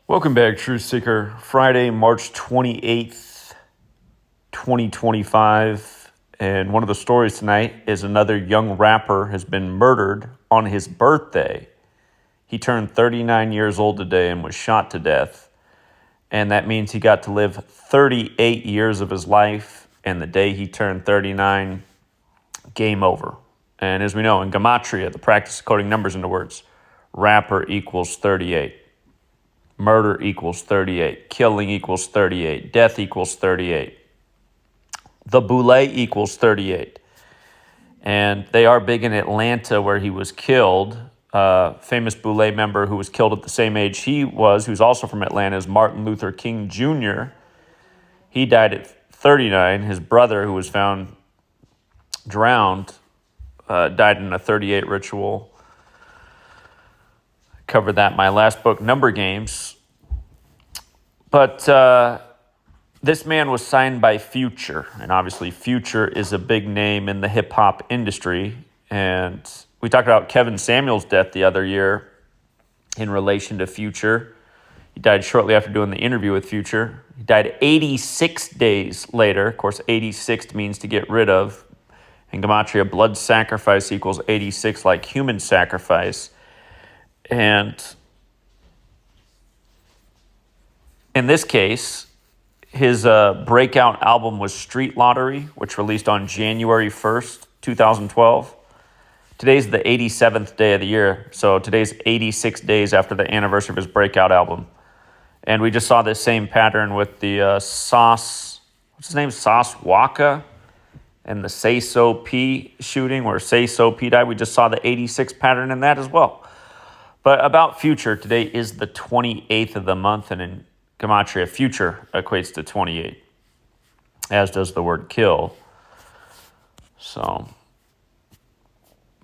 Welcome back, Truth Seeker. Friday, March 28th, 2025. And one of the stories tonight is another young rapper has been murdered on his birthday. He turned 39 years old today and was shot to death. And that means he got to live 38 years of his life. And the day he turned 39, game over. And as we know, in Gematria, the practice of coding numbers into words, rapper equals 38. Murder equals 38. Killing equals 38. Death equals 38. The Boule equals 38. And they are big in Atlanta where he was killed. Famous Boule member who was killed at the same age he was, who's also from Atlanta, is Martin Luther King Jr. He died at 39. His brother, who was found drowned, died in a 38 ritual. Covered that in my last book, Number Games. But this man was signed by Future, and obviously Future is a big name in the hip-hop industry. And we talked about Kevin Samuels' death the other year in relation to Future. He died shortly after doing the interview with Future. He died 86 days later. Of course, 86 means to get rid of. In Gematria, blood sacrifice equals 86, like human sacrifice. And in this case, his breakout album was Street Lottery, which released on January 1st, 2012. Today's the 87th day of the year, so today's 86 days after the anniversary of his breakout album. And we just saw this same pattern with the Sauce, what's his name, Sauce Waka, and the Say So P shooting, where Say So P died. We just saw the 86 pattern in that as well. But about Future, today is the 28th of the month, and in Gematria, Future equates to 28, as does the word kill. So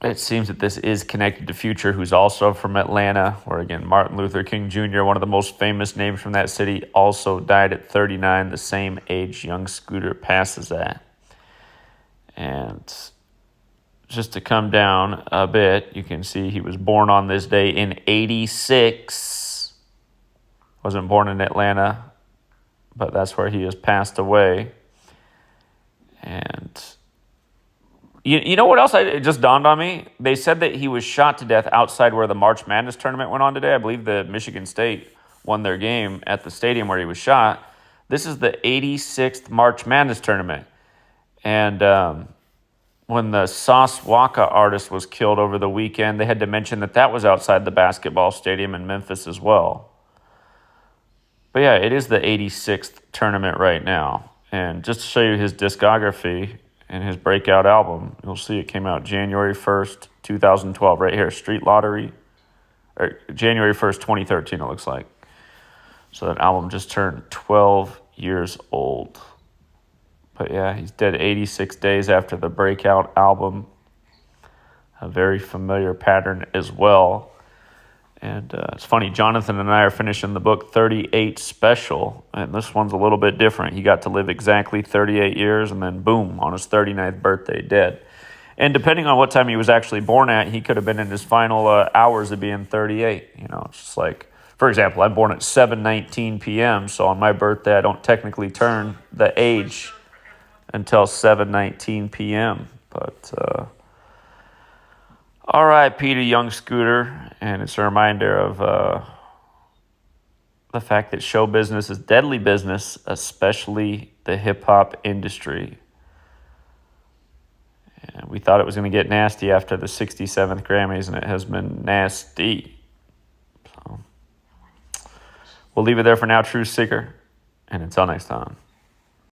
it seems that this is connected to Future, who's also from Atlanta, where, again, Martin Luther King Jr., one of the most famous names from that city, also died at 39, the same age young Scooter passes at. And just to come down a bit, you can see he was born on this day in 86. Wasn't born in Atlanta, but that's where he has passed away. And you know what else? It just dawned on me. They said that he was shot to death outside where the March Madness tournament went on today. I believe the Michigan State won their game at the stadium where he was shot. This is the 86th March Madness tournament. And when the Sauce Waka artist was killed over the weekend, they had to mention that was outside the basketball stadium in Memphis as well. But yeah, it is the 86th tournament right now. And just to show you his discography and his breakout album, you'll see it came out January 1st, 2012, right here, Street Lottery, or January 1st, 2013, it looks like. So that album just turned 12 years old. But yeah, he's dead 86 days after the breakout album. A very familiar pattern as well. And it's funny, Jonathan and I are finishing the book 38 Special, and this one's a little bit different. He got to live exactly 38 years, and then boom, on his 39th birthday, dead. And depending on what time he was actually born at, he could have been in his final hours of being 38. You know, it's just like, for example, I'm born at 7:19 p.m., so on my birthday, I don't technically turn the age until 7:19 p.m., but R.I.P. to young Scooter, and it's a reminder of the fact that show business is deadly business, especially the hip-hop industry. And we thought it was going to get nasty after the 67th Grammys, and it has been nasty. So we'll leave it there for now, Truth Seeker, and until next time.